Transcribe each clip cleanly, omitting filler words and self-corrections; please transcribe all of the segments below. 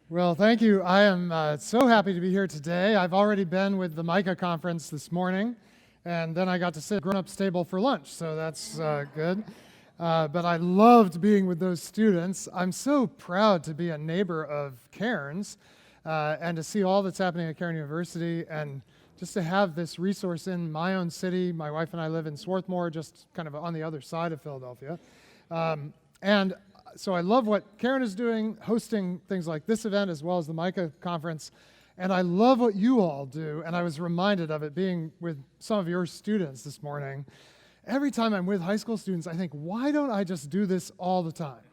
Well, thank you. I am so happy to be here today. I've already been with the Micah conference this morning, and then I got to sit grown-up table for lunch, so that's good. But I loved being with those students. I'm so proud to be a neighbor of Cairn's and to see all that's happening at Cairn University, and just to have this resource in my own city. My wife and I live in Swarthmore, just kind of on the other side of Philadelphia. And so I love what Cairn is doing, hosting things like this event as well as the Micah conference. And I love what you all do. And I was reminded of it being with some of your students this morning. Every time I'm with high school students, I think, why don't I just do this all the time?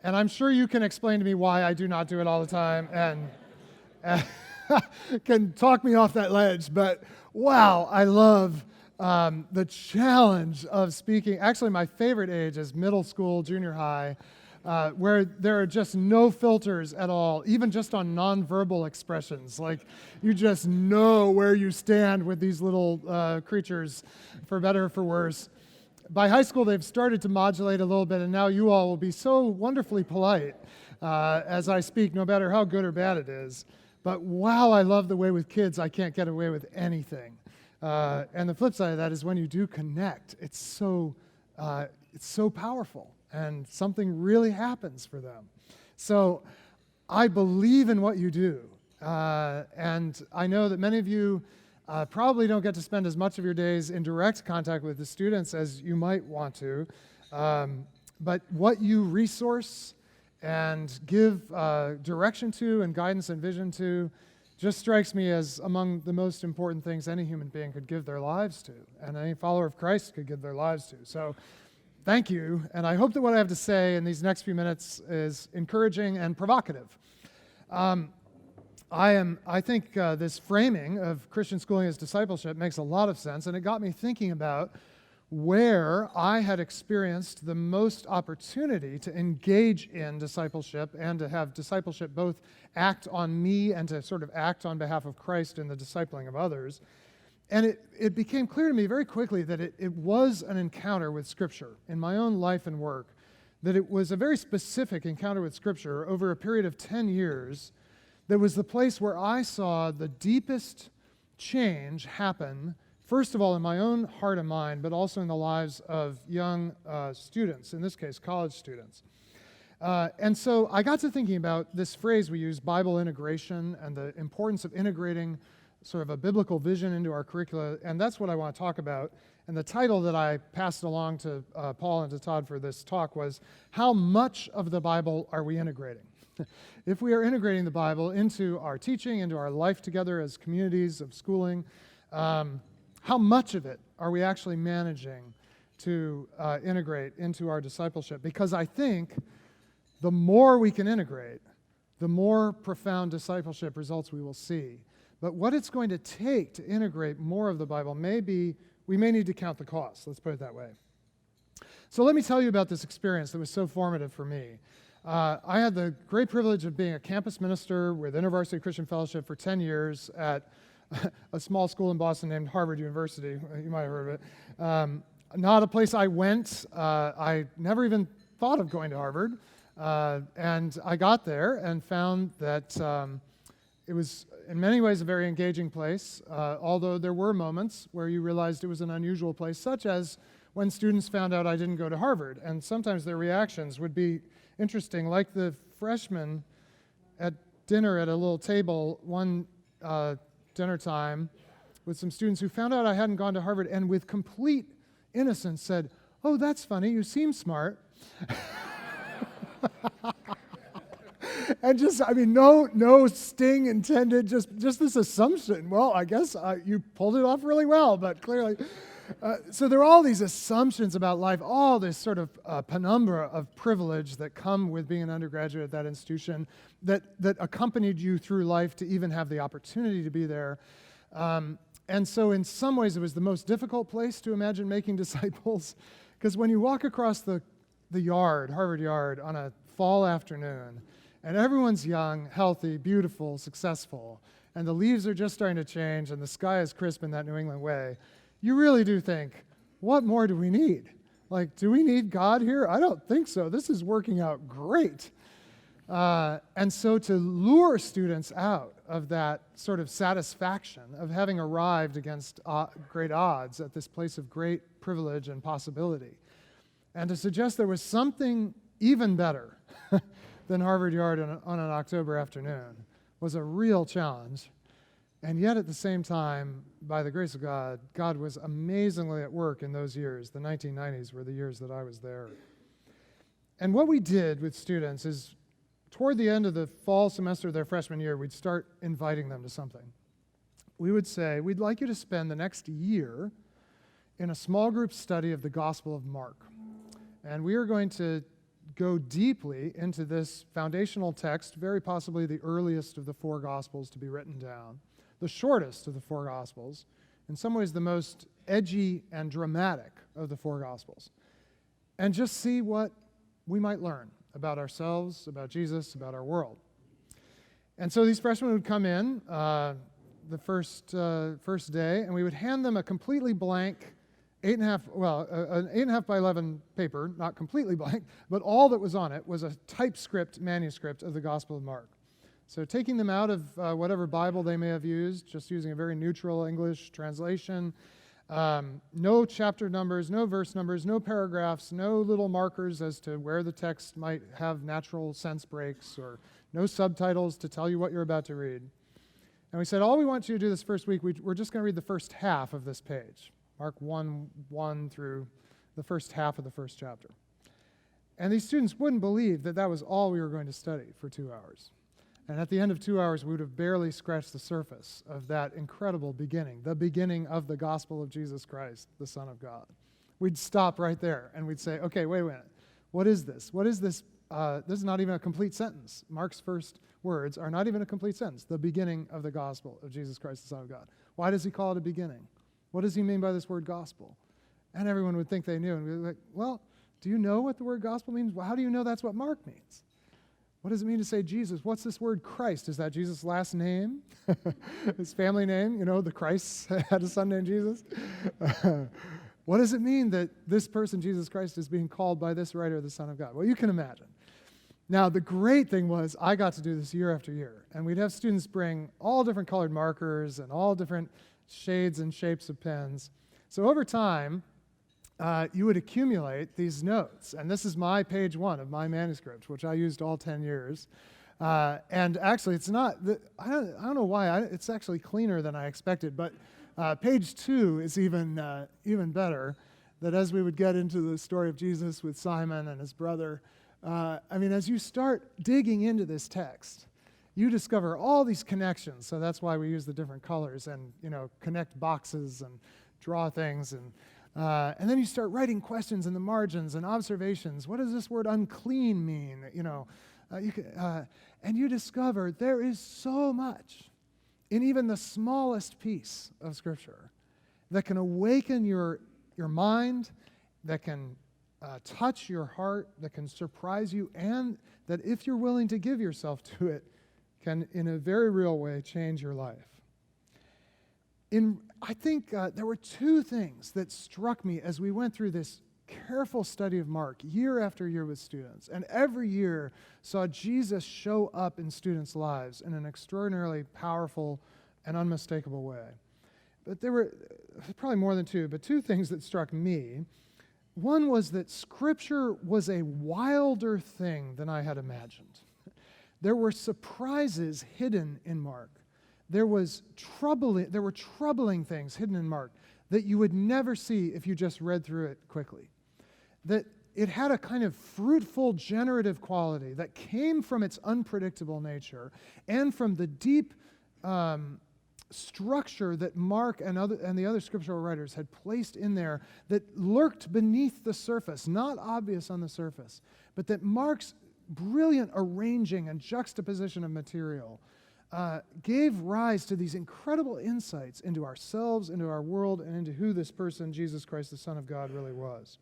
And I'm sure you can explain to me why I do not do it all the time and can talk me off that ledge. But wow, I love the challenge of speaking. Actually, my favorite age is middle school, junior high, where there are just no filters at all, even just on nonverbal expressions. Like, you just know where you stand with these little creatures, for better or for worse. By high school, they've started to modulate a little bit, and now you all will be so wonderfully polite as I speak, no matter how good or bad it is. But wow, I love the way with kids I can't get away with anything. And the flip side of that is when you do connect, it's so powerful, and something really happens for them. So I believe in what you do, and I know that many of you probably don't get to spend as much of your days in direct contact with the students as you might want to, but what you resource and give direction to and guidance and vision to just strikes me as among the most important things any human being could give their lives to, and any follower of Christ could give their lives to. So thank you, and I hope that what I have to say in these next few minutes is encouraging and provocative. I think this framing of Christian schooling as discipleship makes a lot of sense, and it got me thinking about where I had experienced the most opportunity to engage in discipleship and to have discipleship both act on me and to sort of act on behalf of Christ in the discipling of others. And it became clear to me very quickly that it was an encounter with Scripture in my own life and work, that it was a very specific encounter with Scripture over a period of 10 years that was the place where I saw the deepest change happen, first of all, in my own heart and mind, but also in the lives of young students, in this case, college students. And so I got to thinking about this phrase we use, Bible integration, and the importance of integrating sort of a biblical vision into our curricula, and that's what I want to talk about. And the title that I passed along to Paul and to Todd for this talk was, How Much of the Bible Are We Integrating? If we are integrating the Bible into our teaching, into our life together as communities of schooling, how much of it are we actually managing to integrate into our discipleship? Because I think the more we can integrate, the more profound discipleship results we will see. But what it's going to take to integrate more of the Bible we may need to count the cost. Let's put it that way. So let me tell you about this experience that was so formative for me. I had the great privilege of being a campus minister with InterVarsity Christian Fellowship for 10 years at a small school in Boston named Harvard University. You might have heard of it. Not a place I went. I never even thought of going to Harvard. And I got there and found that it was in many ways a very engaging place, although there were moments where you realized it was an unusual place, such as when students found out I didn't go to Harvard. And sometimes their reactions would be interesting, like the freshman at dinner at a little table one dinner time with some students who found out I hadn't gone to Harvard and with complete innocence said, "Oh, that's funny, you seem smart." And no sting intended, just this assumption. Well, I guess you pulled it off really well, but clearly. So there are all these assumptions about life, all this sort of penumbra of privilege that come with being an undergraduate at that institution that accompanied you through life to even have the opportunity to be there. And so in some ways it was the most difficult place to imagine making disciples, because when you walk across the yard, Harvard Yard, on a fall afternoon, and everyone's young, healthy, beautiful, successful, and the leaves are just starting to change, and the sky is crisp in that New England way, you really do think, what more do we need? Like, do we need God here? I don't think so. This is working out great. And so to lure students out of that sort of satisfaction of having arrived against great odds at this place of great privilege and possibility, and to suggest there was something even better than Harvard Yard on an October afternoon was a real challenge. And yet at the same time, by the grace of God, God was amazingly at work in those years. The 1990s were the years that I was there. And what we did with students is, toward the end of the fall semester of their freshman year, we'd start inviting them to something. We would say, we'd like you to spend the next year in a small group study of the Gospel of Mark. And we are going to go deeply into this foundational text, very possibly the earliest of the four Gospels to be written down, the shortest of the four Gospels, in some ways the most edgy and dramatic of the four Gospels, and just see what we might learn about ourselves, about Jesus, about our world. And so these freshmen would come in the first day, and we would hand them a completely blank an 8.5 by 11 paper, not completely blank, but all that was on it was a typescript manuscript of the Gospel of Mark. So taking them out of whatever Bible they may have used, just using a very neutral English translation, no chapter numbers, no verse numbers, no paragraphs, no little markers as to where the text might have natural sense breaks, or no subtitles to tell you what you're about to read. And we said, all we want you to do this first week, we're just going to read the first half of this page, Mark 1 through the first half of the first chapter. And these students wouldn't believe that that was all we were going to study for 2 hours. And at the end of 2 hours, we would have barely scratched the surface of that incredible beginning, the beginning of the gospel of Jesus Christ, the Son of God. We'd stop right there, and we'd say, okay, wait a minute. What is this? What is this? This is not even a complete sentence. Mark's first words are not even a complete sentence. The beginning of the gospel of Jesus Christ, the Son of God. Why does he call it a beginning? What does he mean by this word gospel? And everyone would think they knew. And we'd be like, well, do you know what the word gospel means? Well, how do you know that's what Mark means? What does it mean to say Jesus? What's this word Christ? Is that Jesus' last name? His family name? You know, the Christ had a son named Jesus? What does it mean that this person, Jesus Christ, is being called by this writer the Son of God? Well, you can imagine. Now, the great thing was I got to do this year after year. And we'd have students bring all different colored markers and all different shades and shapes of pens. So over time, you would accumulate these notes. And this is my page 1 of my manuscript, which I used all 10 years. And actually, it's not, I don't know why, it's actually cleaner than I expected, but page 2 is even better, that as we would get into the story of Jesus with Simon and his brother, as you start digging into this text, you discover all these connections. So that's why we use the different colors and, connect boxes and draw things. And then you start writing questions in the margins and observations. What does this word unclean mean? And you discover there is so much in even the smallest piece of Scripture that can awaken your mind, that can touch your heart, that can surprise you, and that if you're willing to give yourself to it, can in a very real way change your life. I think there were two things that struck me as we went through this careful study of Mark year after year with students, and every year saw Jesus show up in students' lives in an extraordinarily powerful and unmistakable way. But there were probably more than two, but two things that struck me. One was that Scripture was a wilder thing than I had imagined. There were surprises hidden in Mark. There were troubling things hidden in Mark that you would never see if you just read through it quickly. That it had a kind of fruitful, generative quality that came from its unpredictable nature and from the deep structure that Mark and the other scriptural writers had placed in there that lurked beneath the surface, not obvious on the surface, but that Mark's brilliant arranging and juxtaposition of material gave rise to these incredible insights into ourselves, into our world, and into who this person, Jesus Christ, the Son of God, really was.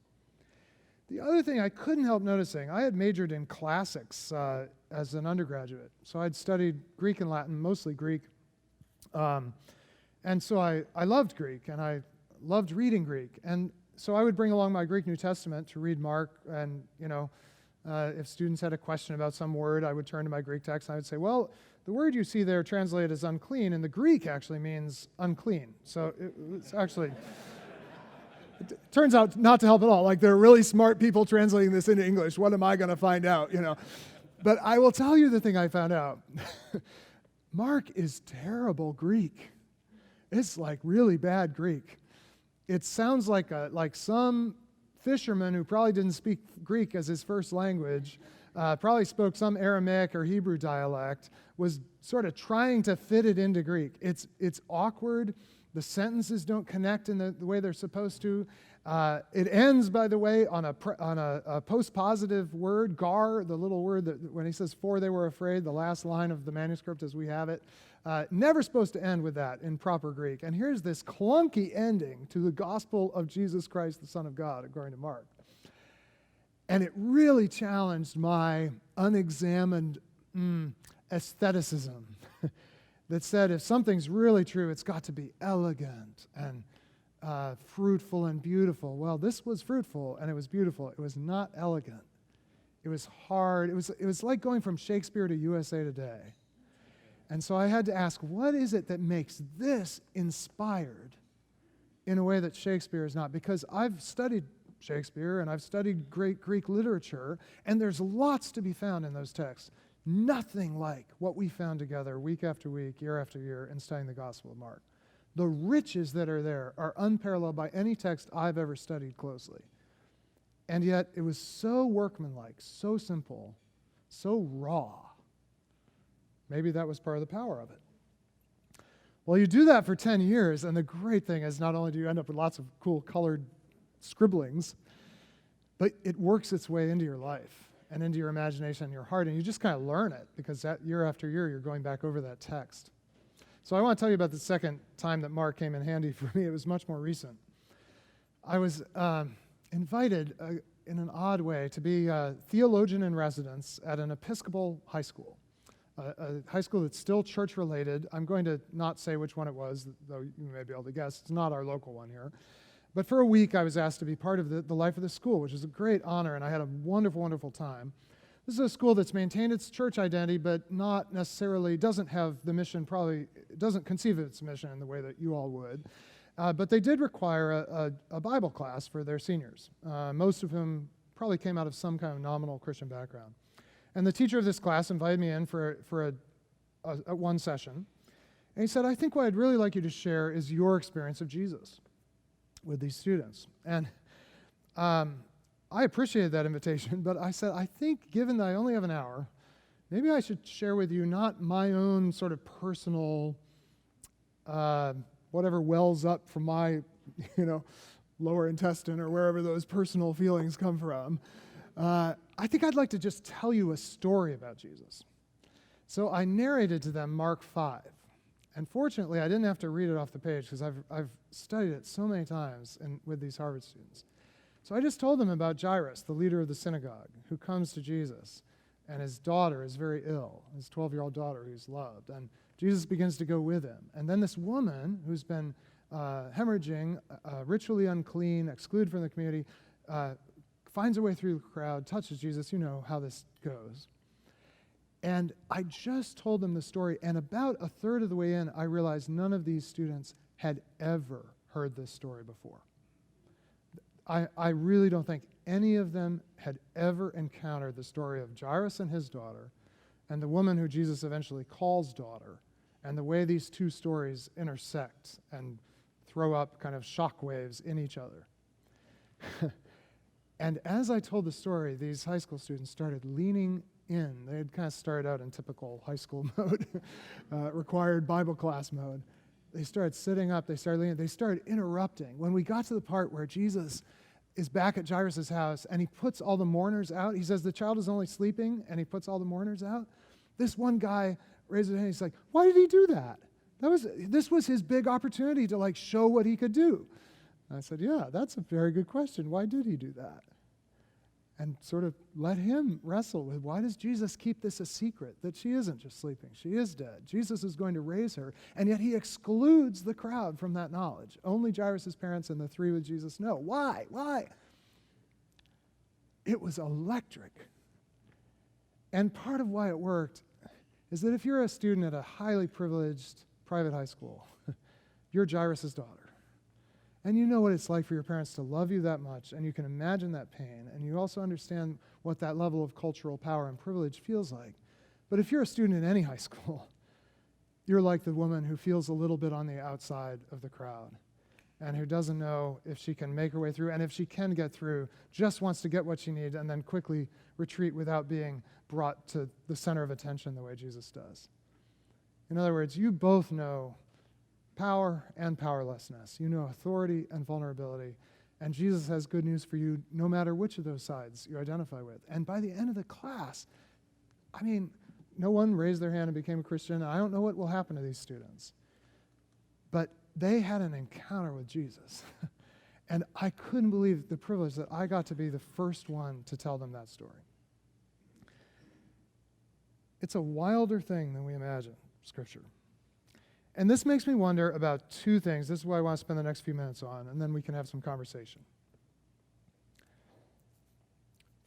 The other thing I couldn't help noticing, I had majored in classics as an undergraduate. So I'd studied Greek and Latin, mostly Greek. And so I loved Greek, and I loved reading Greek. And so I would bring along my Greek New Testament to read Mark and, If students had a question about some word, I would turn to my Greek text and I would say, well, the word you see there translated as unclean in the Greek actually means unclean. So it's actually, it turns out not to help at all. Like, there are really smart people translating this into English. What am I going to find out, But I will tell you the thing I found out. Mark is terrible Greek. It's like really bad Greek. It sounds like some fisherman who probably didn't speak Greek as his first language, probably spoke some Aramaic or Hebrew dialect, was sort of trying to fit it into Greek. It's awkward. The sentences don't connect in the way they're supposed to. It ends, by the way, on a post-positive word, gar, the little word that when he says, "for they were afraid," the last line of the manuscript as we have it. Never supposed to end with that in proper Greek. And here's this clunky ending to the gospel of Jesus Christ, the Son of God, according to Mark. And it really challenged my unexamined aestheticism that said if something's really true, it's got to be elegant and fruitful and beautiful. Well, this was fruitful and it was beautiful. It was not elegant. It was hard. It was like going from Shakespeare to USA Today. And so I had to ask, what is it that makes this inspired in a way that Shakespeare is not? Because I've studied Shakespeare and I've studied great Greek literature, and there's lots to be found in those texts. Nothing like what we found together week after week, year after year in studying the Gospel of Mark. The riches that are there are unparalleled by any text I've ever studied closely. And yet it was so workmanlike, so simple, so raw. Maybe that was part of the power of it. Well, you do that for 10 years, and the great thing is not only do you end up with lots of cool colored scribblings, but it works its way into your life and into your imagination and your heart, and you just kind of learn it because that year after year you're going back over that text. So I want to tell you about the second time that Mark came in handy for me. It was much more recent. I was invited in an odd way to be a theologian in residence at an Episcopal high school. A high school that's still church-related. I'm going to not say which one it was, though you may be able to guess. It's not our local one here. But for a week, I was asked to be part of the life of the school, which is a great honor, and I had a wonderful, wonderful time. This is a school that's maintained its church identity, but not necessarily, doesn't have the mission, probably doesn't conceive of its mission in the way that you all would. But they did require a Bible class for their seniors, most of whom probably came out of some kind of nominal Christian background. And the teacher of this class invited me in for a one session. And he said, I think what I'd really like you to share is your experience of Jesus with these students. And I appreciated that invitation, but I said, I think given that I only have an hour, maybe I should share with you not my own sort of personal, whatever wells up from my, lower intestine or wherever those personal feelings come from. I think I'd like to just tell you a story about Jesus. So I narrated to them Mark 5. And fortunately, I didn't have to read it off the page because I've studied it so many times with these Harvard students. So I just told them about Jairus, the leader of the synagogue, who comes to Jesus, and his daughter is very ill, his 12-year-old daughter who's loved. And Jesus begins to go with him. And then this woman who's been hemorrhaging, ritually unclean, excluded from the community, finds her way through the crowd, touches Jesus. You know how this goes. And I just told them the story, and about a third of the way in, I realized none of these students had ever heard this story before. I really don't think any of them had ever encountered the story of Jairus and his daughter, and the woman who Jesus eventually calls daughter, and the way these two stories intersect and throw up kind of shockwaves in each other. And as I told the story, these high school students started leaning in. They had kind of started out in typical high school mode, required Bible class mode. They started sitting up, they started leaning, they started interrupting. When we got to the part where Jesus is back at Jairus' house and he puts all the mourners out, he says the child is only sleeping and he puts all the mourners out. This one guy raises his hand, he's like, why did he do that? This was his big opportunity to show what he could do. And I said, yeah, that's a very good question. Why did he do that? And sort of let him wrestle with, why does Jesus keep this a secret, that she isn't just sleeping, she is dead. Jesus is going to raise her, and yet he excludes the crowd from that knowledge. Only Jairus' parents and the three with Jesus know. Why? It was electric. And part of why it worked is that if you're a student at a highly privileged private high school, you're Jairus' daughter, and you know what it's like for your parents to love you that much, and you can imagine that pain, and you also understand what that level of cultural power and privilege feels like. But if you're a student in any high school, you're like the woman who feels a little bit on the outside of the crowd and who doesn't know if she can make her way through, and if she can get through, just wants to get what she needs and then quickly retreat without being brought to the center of attention the way Jesus does. In other words, you both know power and powerlessness. You know authority and vulnerability. And Jesus has good news for you no matter which of those sides you identify with. And by the end of the class, no one raised their hand and became a Christian. I don't know what will happen to these students. But they had an encounter with Jesus. And I couldn't believe the privilege that I got to be the first one to tell them that story. It's a wilder thing than we imagine, Scripture. And this makes me wonder about two things. This is what I want to spend the next few minutes on, and then we can have some conversation.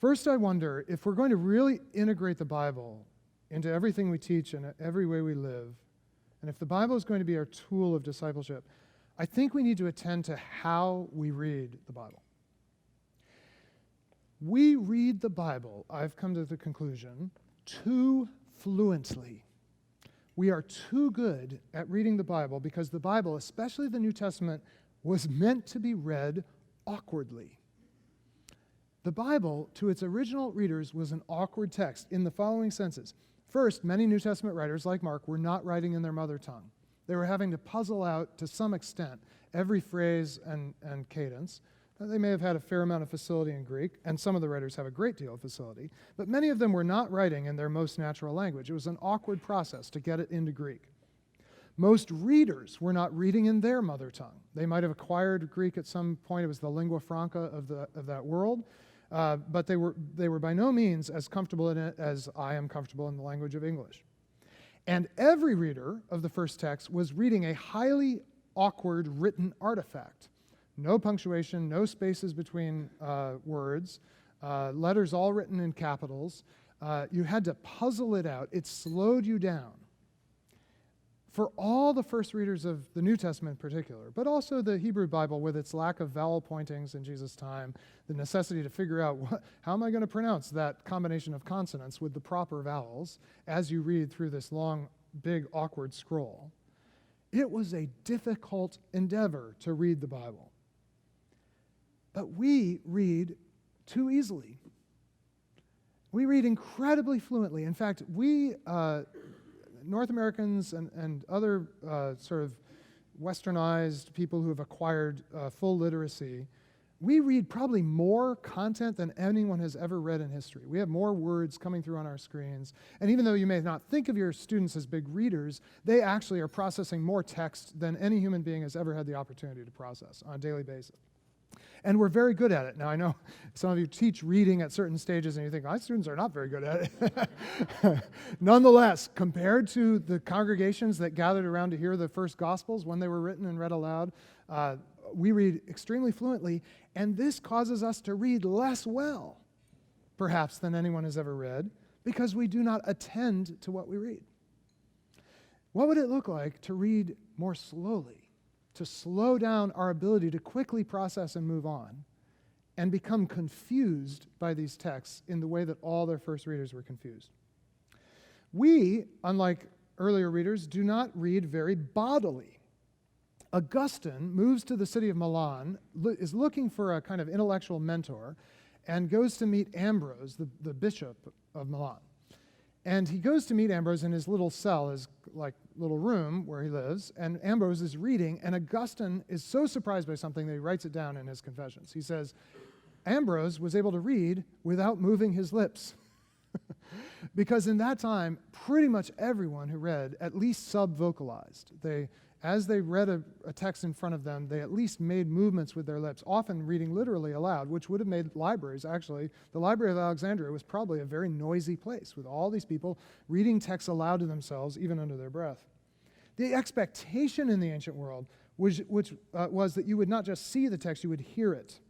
First, I wonder if we're going to really integrate the Bible into everything we teach and every way we live, and if the Bible is going to be our tool of discipleship, I think we need to attend to how we read the Bible. We read the Bible, I've come to the conclusion, too fluently. We are too good at reading the Bible because the Bible, especially the New Testament, was meant to be read awkwardly. The Bible, to its original readers, was an awkward text in the following senses. First, many New Testament writers, like Mark, were not writing in their mother tongue. They were having to puzzle out, to some extent, every phrase and cadence. They may have had a fair amount of facility in Greek, and some of the writers have a great deal of facility, but many of them were not writing in their most natural language. It was an awkward process to get it into Greek. Most readers were not reading in their mother tongue. They might have acquired Greek at some point. It was the lingua franca of that world, but they were by no means as comfortable in it as I am comfortable in the language of English. And every reader of the first text was reading a highly awkward written artifact. No punctuation, no spaces between words, letters all written in capitals. You had to puzzle it out. It slowed you down. For all the first readers of the New Testament in particular, but also the Hebrew Bible with its lack of vowel pointings in Jesus' time, the necessity to figure out how am I going to pronounce that combination of consonants with the proper vowels as you read through this long, big, awkward scroll. It was a difficult endeavor to read the Bible. But we read too easily. We read incredibly fluently. In fact, we, North Americans and other sort of westernized people who have acquired full literacy, we read probably more content than anyone has ever read in history. We have more words coming through on our screens. And even though you may not think of your students as big readers, they actually are processing more text than any human being has ever had the opportunity to process on a daily basis. And we're very good at it. Now, I know some of you teach reading at certain stages and you think, my students are not very good at it. Nonetheless, compared to the congregations that gathered around to hear the first Gospels when they were written and read aloud, we read extremely fluently, and this causes us to read less well, perhaps, than anyone has ever read, because we do not attend to what we read. What would it look like to read more slowly? To slow down our ability to quickly process and move on and become confused by these texts in the way that all their first readers were confused. We, unlike earlier readers, do not read very bodily. Augustine moves to the city of Milan, is looking for a kind of intellectual mentor, and goes to meet Ambrose, the bishop of Milan. And he goes to meet Ambrose in his little cell, his like little room where he lives, and Ambrose is reading, and Augustine is so surprised by something that he writes it down in his Confessions. He says, Ambrose was able to read without moving his lips. Because in that time, pretty much everyone who read at least sub-vocalized. As they read a text in front of them, they at least made movements with their lips, often reading literally aloud, which would have made libraries, actually. The Library of Alexandria was probably a very noisy place with all these people reading texts aloud to themselves, even under their breath. The expectation in the ancient world was that you would not just see the text, you would hear it.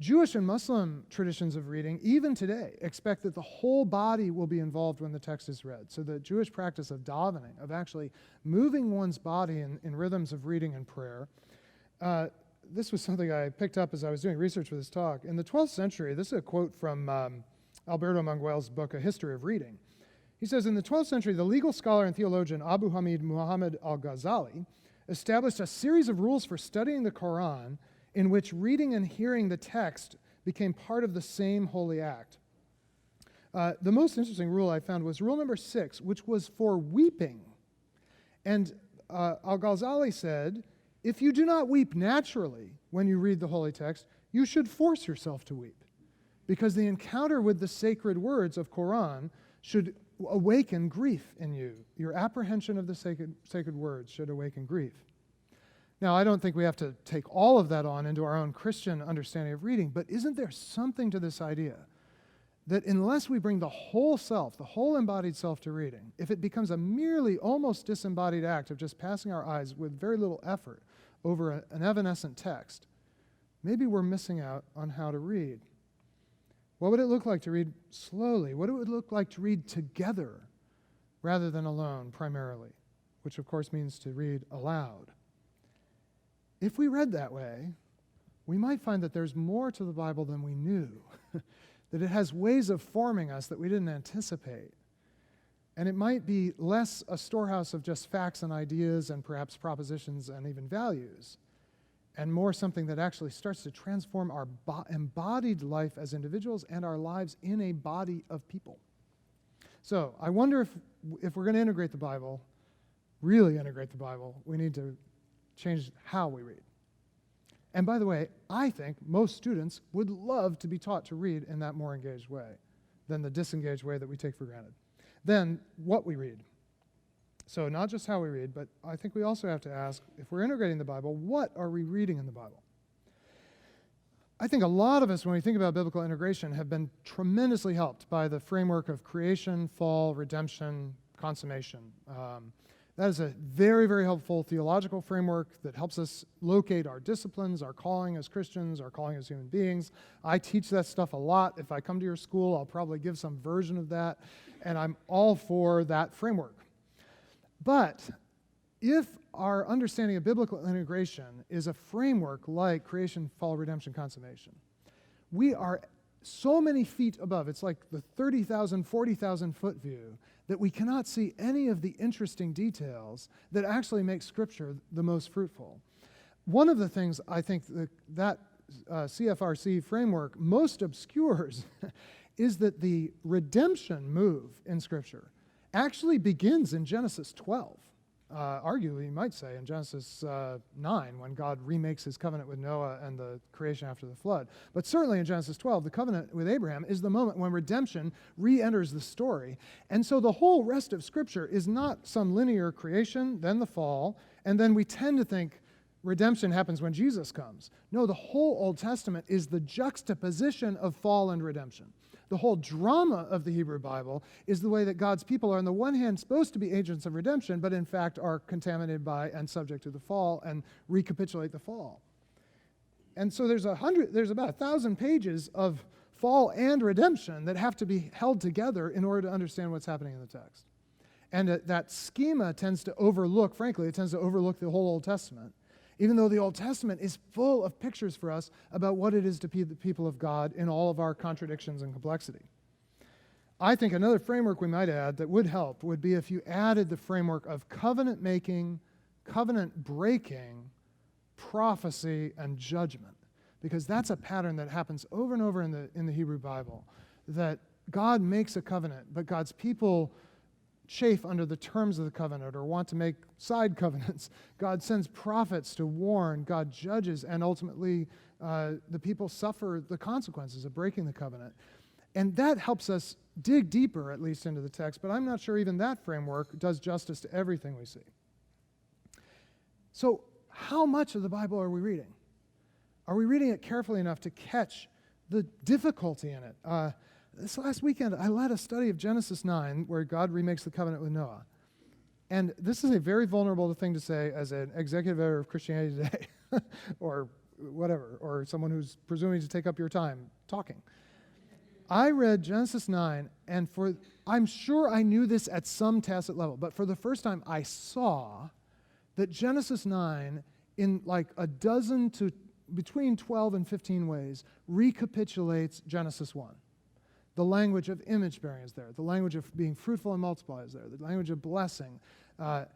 Jewish and Muslim traditions of reading, even today, expect that the whole body will be involved when the text is read. So the Jewish practice of davening, of actually moving one's body in rhythms of reading and prayer, this was something I picked up as I was doing research for this talk. In the 12th century, this is a quote from Alberto Manguel's book, A History of Reading. He says, in the 12th century, the legal scholar and theologian Abu Hamid Muhammad al-Ghazali established a series of rules for studying the Quran in which reading and hearing the text became part of the same holy act. The most interesting rule I found was rule number 6, which was for weeping. And al-Ghazali said, if you do not weep naturally when you read the holy text, you should force yourself to weep, because the encounter with the sacred words of Quran should awaken grief in you. Your apprehension of the sacred words should awaken grief. Now, I don't think we have to take all of that on into our own Christian understanding of reading, but isn't there something to this idea that unless we bring the whole self, the whole embodied self to reading, if it becomes a merely almost disembodied act of just passing our eyes with very little effort over an evanescent text, maybe we're missing out on how to read. What would it look like to read slowly? What would it look like to read together rather than alone primarily, which of course means to read aloud? If we read that way, we might find that there's more to the Bible than we knew, that it has ways of forming us that we didn't anticipate. And it might be less a storehouse of just facts and ideas and perhaps propositions and even values, and more something that actually starts to transform our embodied life as individuals and our lives in a body of people. So I wonder if we're going to integrate the Bible, really integrate the Bible, we need to change how we read. And by the way, I think most students would love to be taught to read in that more engaged way than the disengaged way that we take for granted. Then, what we read. So not just how we read, but I think we also have to ask, if we're integrating the Bible, what are we reading in the Bible? I think a lot of us, when we think about biblical integration, have been tremendously helped by the framework of creation, fall, redemption, consummation. That is a very, very helpful theological framework that helps us locate our disciplines, our calling as Christians, our calling as human beings. I teach that stuff a lot. If I come to your school, I'll probably give some version of that, and I'm all for that framework. But if our understanding of biblical integration is a framework like creation, fall, redemption, consummation, we are so many feet above. It's like the 30,000, 40,000 foot view that we cannot see any of the interesting details that actually make Scripture the most fruitful. One of the things I think that CFRC framework most obscures is that the redemption move in Scripture actually begins in Genesis 12. Arguably, you might say, in Genesis 9, when God remakes his covenant with Noah and the creation after the flood. But certainly in Genesis 12, the covenant with Abraham is the moment when redemption re-enters the story. And so the whole rest of Scripture is not some linear creation, then the fall, and then we tend to think redemption happens when Jesus comes. No, the whole Old Testament is the juxtaposition of fall and redemption. The whole drama of the Hebrew Bible is the way that God's people are, on the one hand, supposed to be agents of redemption, but in fact are contaminated by and subject to the fall and recapitulate the fall. And so there's about 1,000 pages of fall and redemption that have to be held together in order to understand what's happening in the text. And that schema tends to overlook, frankly, it tends to overlook the whole Old Testament, even though the Old Testament is full of pictures for us about what it is to be the people of God in all of our contradictions and complexity. I think another framework we might add that would help would be if you added the framework of covenant making, covenant breaking, prophecy, and judgment. Because that's a pattern that happens over and over in the Hebrew Bible, that God makes a covenant, but God's people chafe under the terms of the covenant or want to make side covenants. God sends prophets to warn, God judges, and ultimately the people suffer the consequences of breaking the covenant. And that helps us dig deeper, at least, into the text, but I'm not sure even that framework does justice to everything we see. So how much of the Bible are we reading? Are we reading it carefully enough to catch the difficulty in it? This last weekend, I led a study of Genesis 9, where God remakes the covenant with Noah. And this is a very vulnerable thing to say as an executive editor of Christianity Today, or whatever, or someone who's presuming to take up your time talking. I read Genesis 9, and I'm sure I knew this at some tacit level, but for the first time I saw that Genesis 9, in like a dozen to between 12 and 15 ways, recapitulates Genesis 1. The language of image bearing is there. The language of being fruitful and multiply is there. The language of blessing. And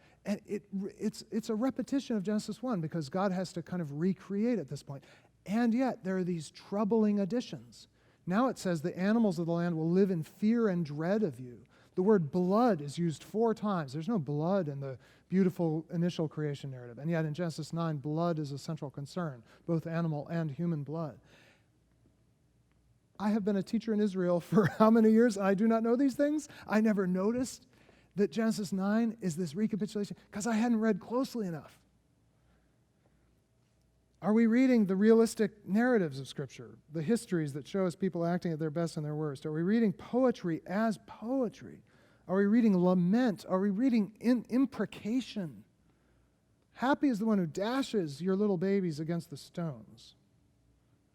it's a repetition of Genesis 1 because God has to kind of recreate at this point. And yet there are these troubling additions. Now it says the animals of the land will live in fear and dread of you. The word blood is used 4 times. There's no blood in the beautiful initial creation narrative. And yet in Genesis 9, blood is a central concern, both animal and human blood. I have been a teacher in Israel for how many years? I do not know these things. I never noticed that Genesis 9 is this recapitulation because I hadn't read closely enough. Are we reading the realistic narratives of Scripture, the histories that show us people acting at their best and their worst? Are we reading poetry as poetry? Are we reading lament? Are we reading imprecation? Happy is the one who dashes your little babies against the stones.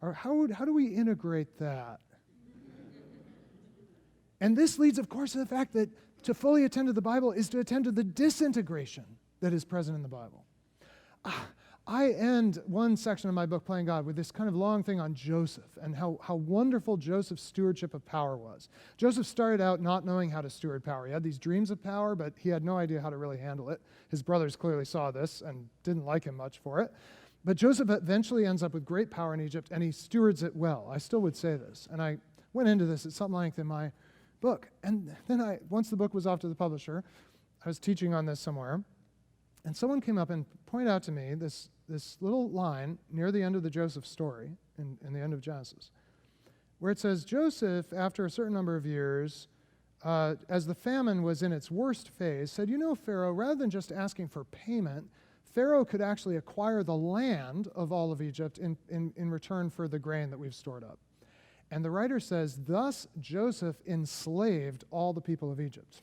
Or how do we integrate that? And this leads, of course, to the fact that to fully attend to the Bible is to attend to the disintegration that is present in the Bible. I end one section of my book, Playing God, with this kind of long thing on Joseph and how wonderful Joseph's stewardship of power was. Joseph started out not knowing how to steward power. He had these dreams of power, but he had no idea how to really handle it. His brothers clearly saw this and didn't like him much for it. But Joseph eventually ends up with great power in Egypt, and he stewards it well. I still would say this. And I went into this at some length in my book. And then once the book was off to the publisher, I was teaching on this somewhere, and someone came up and pointed out to me this little line near the end of the Joseph story, in the end of Genesis, where it says, Joseph, after a certain number of years, as the famine was in its worst phase, said, you know, Pharaoh, rather than just asking for payment, Pharaoh could actually acquire the land of all of Egypt in return for the grain that we've stored up. And the writer says, thus Joseph enslaved all the people of Egypt.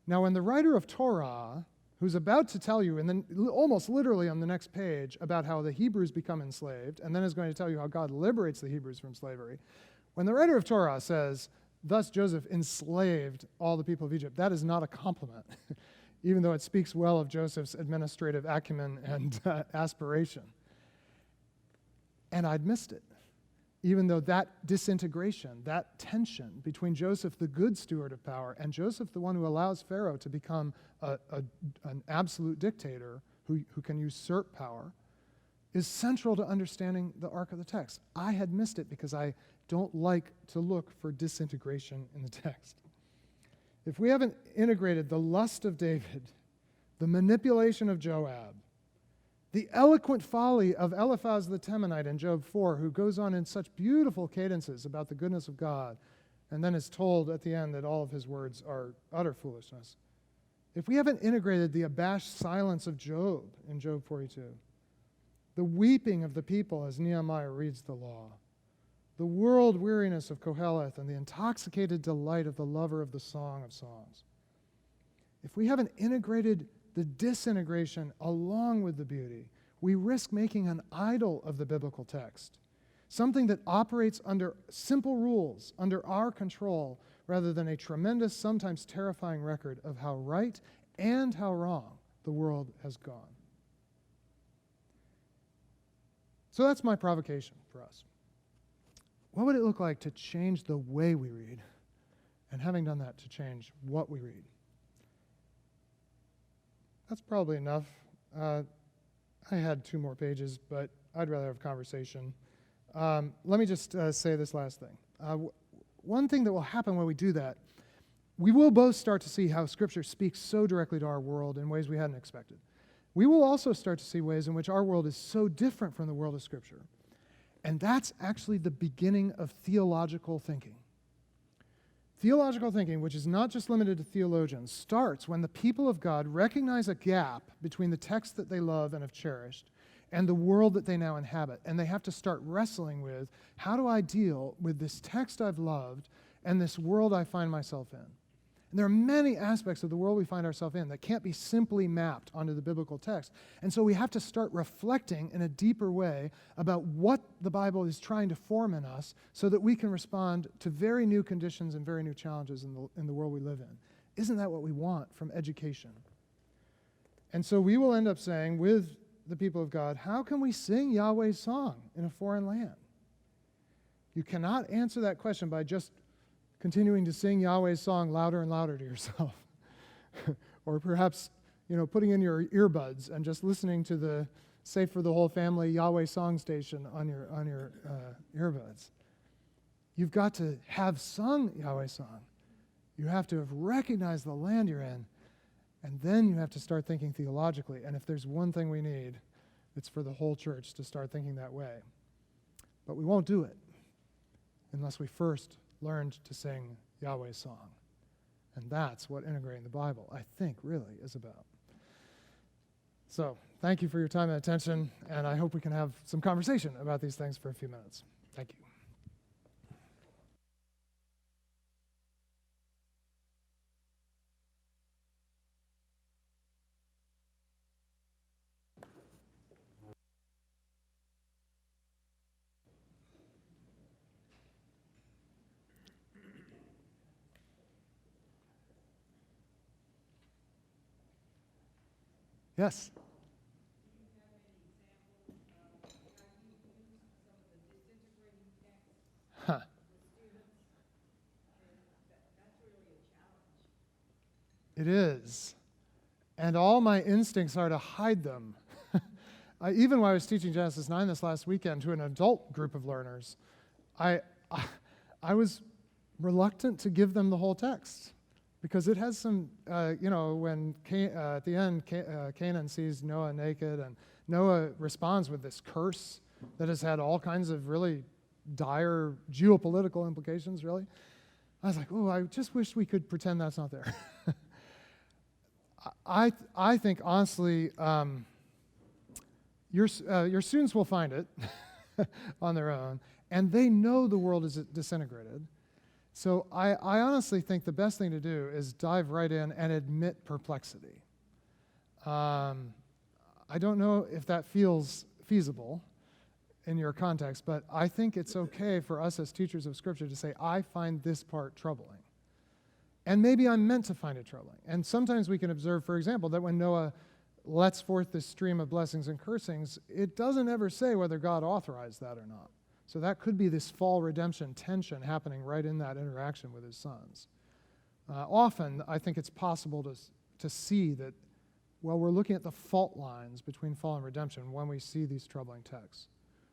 Now, when the writer of Torah, who's about to tell you, and then almost literally on the next page, about how the Hebrews become enslaved, and then is going to tell you how God liberates the Hebrews from slavery, when the writer of Torah says, thus Joseph enslaved all the people of Egypt, that is not a compliment, even though it speaks well of Joseph's administrative acumen and aspiration. And I'd missed it. Even though that disintegration, that tension between Joseph, the good steward of power, and Joseph, the one who allows Pharaoh to become an absolute dictator who can usurp power, is central to understanding the arc of the text. I had missed it because I don't like to look for disintegration in the text. If we haven't integrated the lust of David, the manipulation of Joab, the eloquent folly of Eliphaz the Temanite in Job 4, who goes on in such beautiful cadences about the goodness of God, and then is told at the end that all of his words are utter foolishness. If we haven't integrated the abashed silence of Job in Job 42, the weeping of the people as Nehemiah reads the law, the world weariness of Koheleth, and the intoxicated delight of the lover of the Song of Songs, if we haven't integrated the disintegration along with the beauty, we risk making an idol of the biblical text, something that operates under simple rules, under our control, rather than a tremendous, sometimes terrifying record of how right and how wrong the world has gone. So that's my provocation for us. What would it look like to change the way we read, and having done that, to change what we read? That's probably enough. I had 2 more pages, but I'd rather have conversation. Let me just say this last thing. One thing that will happen when we do that, we will both start to see how Scripture speaks so directly to our world in ways we hadn't expected. We will also start to see ways in which our world is so different from the world of Scripture. And that's actually the beginning of theological thinking. Theological thinking, which is not just limited to theologians, starts when the people of God recognize a gap between the text that they love and have cherished and the world that they now inhabit. And they have to start wrestling with, how do I deal with this text I've loved and this world I find myself in? And there are many aspects of the world we find ourselves in that can't be simply mapped onto the biblical text. And so we have to start reflecting in a deeper way about what the Bible is trying to form in us so that we can respond to very new conditions and very new challenges in the world we live in. Isn't that what we want from education? And so we will end up saying with the people of God, how can we sing Yahweh's song in a foreign land? You cannot answer that question by just continuing to sing Yahweh's song louder and louder to yourself. Or perhaps, putting in your earbuds and just listening to the Safe for the Whole Family Yahweh song station on your earbuds. You've got to have sung Yahweh's song. You have to have recognized the land you're in, and then you have to start thinking theologically. And if there's one thing we need, it's for the whole church to start thinking that way. But we won't do it unless we first learned to sing Yahweh's song. And that's what integrating the Bible, I think, really is about. So, thank you for your time and attention, and I hope we can have some conversation about these things for a few minutes. Thank you. Yes. Do you have an example of how you use some of the disintegrating texts Huh. with students? That's really a challenge. It is. And all my instincts are to hide them. Even when I was teaching Genesis 9 this last weekend to an adult group of learners, I was reluctant to give them the whole text. Because it has some, when at the end, Canaan sees Noah naked, and Noah responds with this curse that has had all kinds of really dire geopolitical implications, really. I was like, I just wish we could pretend that's not there. I think, honestly, your students will find it on their own, and they know the world is disintegrated. So I honestly think the best thing to do is dive right in and admit perplexity. I don't know if that feels feasible in your context, but I think it's okay for us as teachers of Scripture to say, I find this part troubling. And maybe I'm meant to find it troubling. And sometimes we can observe, for example, that when Noah lets forth this stream of blessings and cursings, it doesn't ever say whether God authorized that or not. So that could be this fall redemption tension happening right in that interaction with his sons. Often, I think it's possible to see that, we're looking at the fault lines between fall and redemption when we see these troubling texts.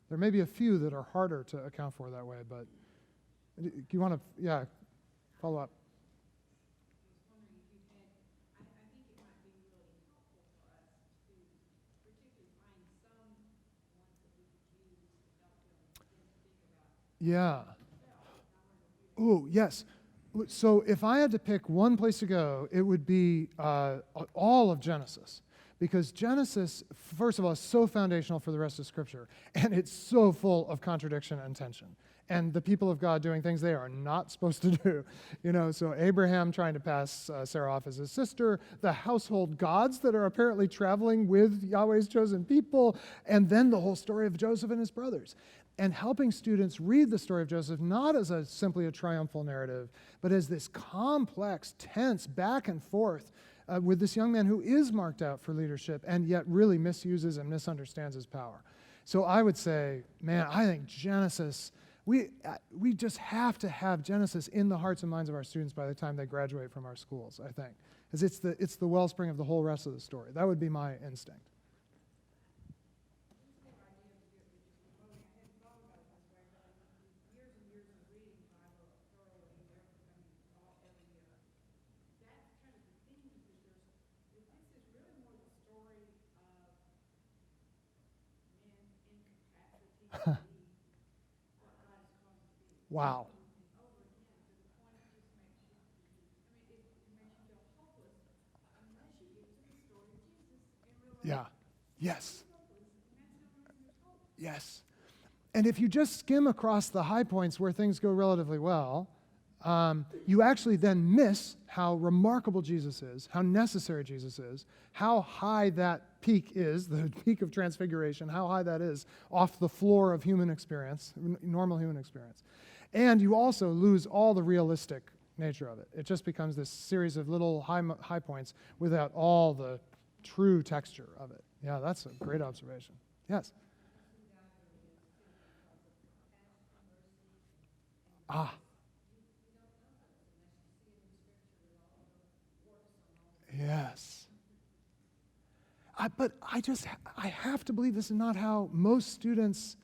There may be a few that are harder to account for that way, but do you want to, follow up? I was wondering if you had, I think it might be really helpful for us to particularly find some ones that we could use to help them think about. Yeah. Oh, yes. So if I had to pick one place to go, it would be all of Genesis. Because Genesis, first of all, is so foundational for the rest of Scripture. And it's so full of contradiction and tension. And the people of God doing things they are not supposed to do. So Abraham trying to pass Sarah off as his sister, the household gods that are apparently traveling with Yahweh's chosen people, and then the whole story of Joseph and his brothers. And helping students read the story of Joseph not as simply a triumphal narrative, but as this complex, tense back and forth with this young man who is marked out for leadership and yet really misuses and misunderstands his power. So I would say, man, I think Genesis, we just have to have Genesis in the hearts and minds of our students by the time they graduate from our schools, I think. Because it's the wellspring of the whole rest of the story. That would be my instinct. Wow. Yeah. Yes. Yes. And if you just skim across the high points where things go relatively well, you actually then miss how remarkable Jesus is, how necessary Jesus is, how high that peak is, the peak of transfiguration, how high that is off the floor of human experience, normal human experience. And you also lose all the realistic nature of it. It just becomes this series of little high points without all the true texture of it. Yeah, that's a great observation. Yes? Ah. Yes. But I have to believe this is not how most students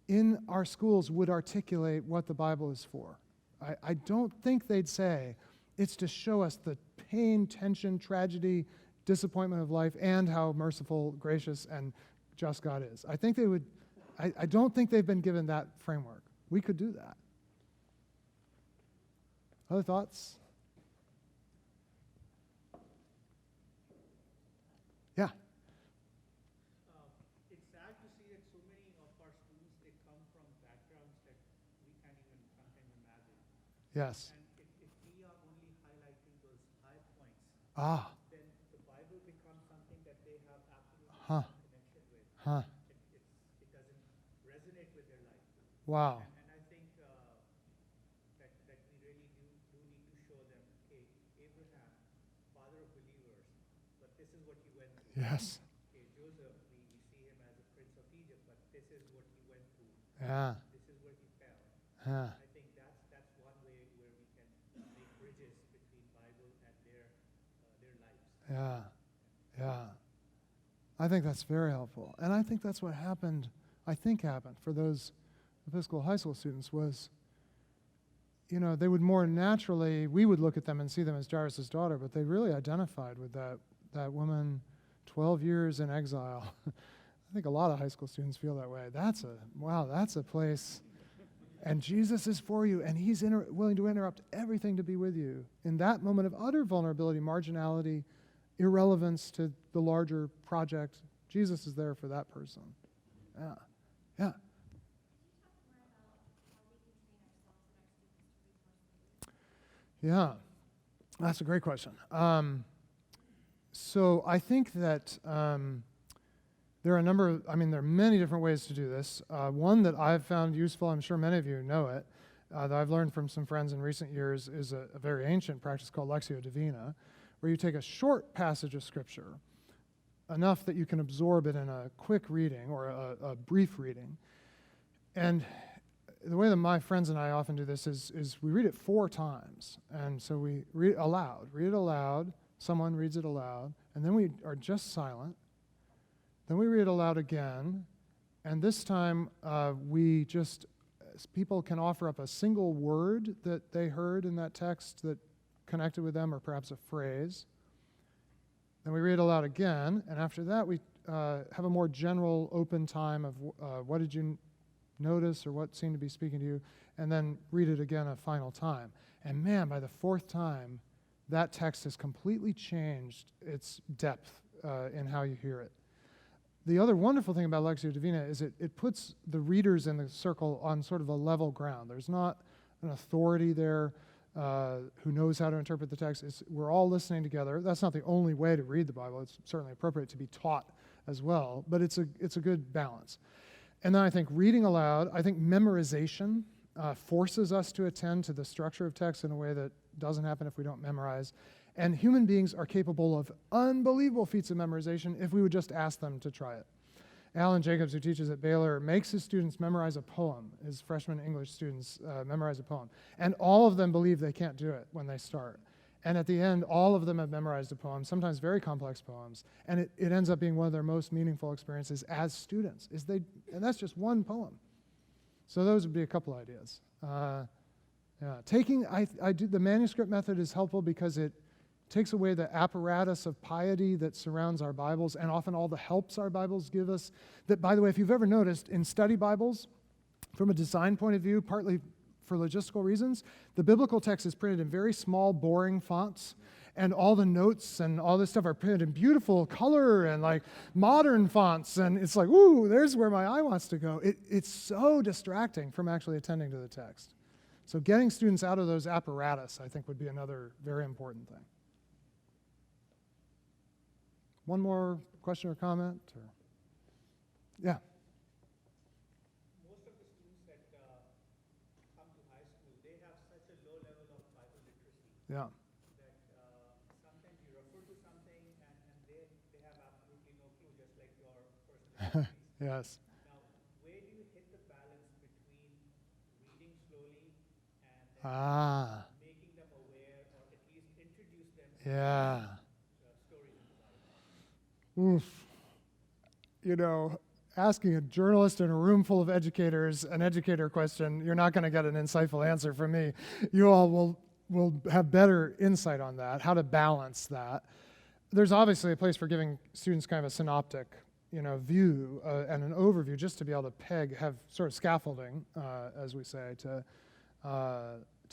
in our schools would articulate what the Bible is for. I don't think they'd say it's to show us the pain, tension, tragedy, disappointment of life, and how merciful, gracious, and just God is. I think they would. I don't think they've been given that framework. We could do that. Other thoughts? Yeah. It's sad to see that so many of our students, they come from backgrounds that we can't even sometimes imagine. Yes. And if we are only highlighting those high points, Ah. then the Bible becomes something that they have absolutely Huh. no connection with. Huh. It doesn't resonate with their life. Wow. And I think that we really do need to show them, okay, Abraham, father of believers, but this is what he went through. Yes. Okay, Joseph, we see him as a prince of Egypt, but this is what he went through. Yeah. This is where he fell. Yeah. I think that's one way where we can make bridges between Bible and their lives. Yeah. Yeah. I think that's very helpful. And I think that's what happened for those Episcopal high school students was, they would more naturally, we would look at them and see them as Jairus' daughter, but they really identified with that woman, 12 years in exile. I think a lot of high school students feel that way. That's a place. And Jesus is for you, and he's willing to interrupt everything to be with you. In that moment of utter vulnerability, marginality, irrelevance to the larger project, Jesus is there for that person. Yeah. Yeah. Yeah, that's a great question. So I think that there are there are many different ways to do this. One that I've found useful, I'm sure many of you know it, that I've learned from some friends in recent years, is a very ancient practice called Lectio Divina, where you take a short passage of Scripture, enough that you can absorb it in a quick reading or a brief reading. And the way that my friends and I often do this is we read it 4 times. And so we read it aloud, someone reads it aloud, and then we are just silent. Then we read it aloud again, and this time people can offer up a single word that they heard in that text that connected with them, or perhaps a phrase. Then we read it aloud again, and after that we have a more general, open time of what did you notice or what seemed to be speaking to you, and then read it again a final time. And man, by the 4th time, that text has completely changed its depth in how you hear it. The other wonderful thing about Lectio Divina is it puts the readers in the circle on sort of a level ground. There's not an authority there who knows how to interpret the text. We're all listening together. That's not the only way to read the Bible. It's certainly appropriate to be taught as well, but it's a good balance. And then I think reading aloud, I think memorization forces us to attend to the structure of text in a way that doesn't happen if we don't memorize. And human beings are capable of unbelievable feats of memorization if we would just ask them to try it. Alan Jacobs, who teaches at Baylor, makes his students memorize a poem. His freshman English students memorize a poem. And all of them believe they can't do it when they start. And at the end, all of them have memorized a poem, sometimes very complex poems. And it ends up being one of their most meaningful experiences as students. And that's just one poem. So those would be a couple ideas. The manuscript method is helpful because it takes away the apparatus of piety that surrounds our Bibles, and often all the helps our Bibles give us. That, by the way, if you've ever noticed, in study Bibles, from a design point of view, partly for logistical reasons, the biblical text is printed in very small, boring fonts, and all the notes and all this stuff are printed in beautiful color and like modern fonts, and it's like, ooh, there's where my eye wants to go. It's so distracting from actually attending to the text. So getting students out of those apparatus, I think, would be another very important thing. One more question or comment? Or? Yeah. Most of the students that come to high school, they have such a low level of Bible literacy Yeah. that sometimes you refer to something and they have absolutely no clue, just like your personal experience. Yes. Now, where do you hit the balance between reading slowly and then Ah. making them aware or at least introduce them to Yeah. stories in the Bible? Oof. You know, asking a journalist in a room full of educators an educator question, you're not going to get an insightful answer from me. You all will have better insight on that, how to balance that. There's obviously a place for giving students kind of a synoptic, view and an overview, just to be able to have sort of scaffolding, as we say, to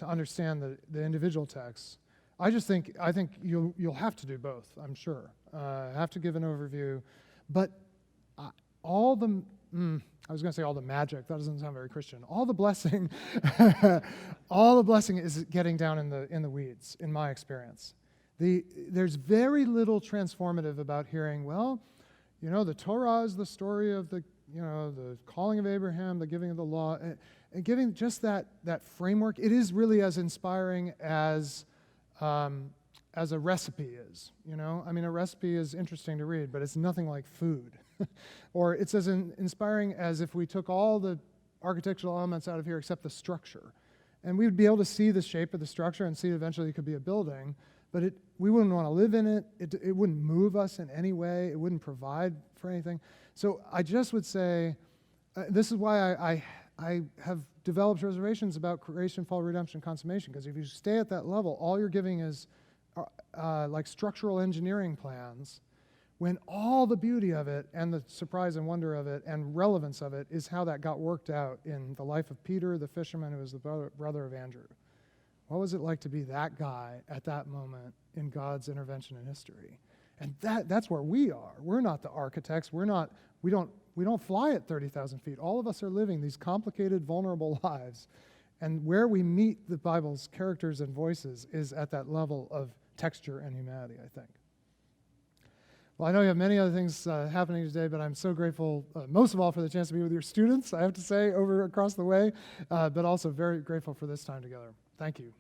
understand the individual texts. I think you'll have to do both, I'm sure. Have to give an overview, but all the I was going to say all the magic. That doesn't sound very Christian. All the blessing, all the blessing is getting down in the weeds. In my experience, there's very little transformative about hearing. Well, the Torah is the story of the calling of Abraham, the giving of the law, and giving just that framework. It is really as inspiring as a recipe is. A recipe is interesting to read, but it's nothing like food. Or it's as inspiring as if we took all the architectural elements out of here except the structure. And we would be able to see the shape of the structure and see eventually it could be a building, but we wouldn't want to live in it. It wouldn't move us in any way. It wouldn't provide for anything. So I just would say, this is why I have developed reservations about creation, fall, redemption, consummation, because if you stay at that level, all you're giving is like structural engineering plans, when all the beauty of it and the surprise and wonder of it and relevance of it is how that got worked out in the life of Peter, the fisherman who was the brother of Andrew. What was it like to be that guy at that moment in God's intervention in history? And that's where we are. We're not the architects. We don't fly at 30,000 feet. All of us are living these complicated, vulnerable lives. And where we meet the Bible's characters and voices is at that level of texture and humanity, I think. Well, I know you have many other things happening today, but I'm so grateful, most of all, for the chance to be with your students, I have to say, across the way, but also very grateful for this time together. Thank you.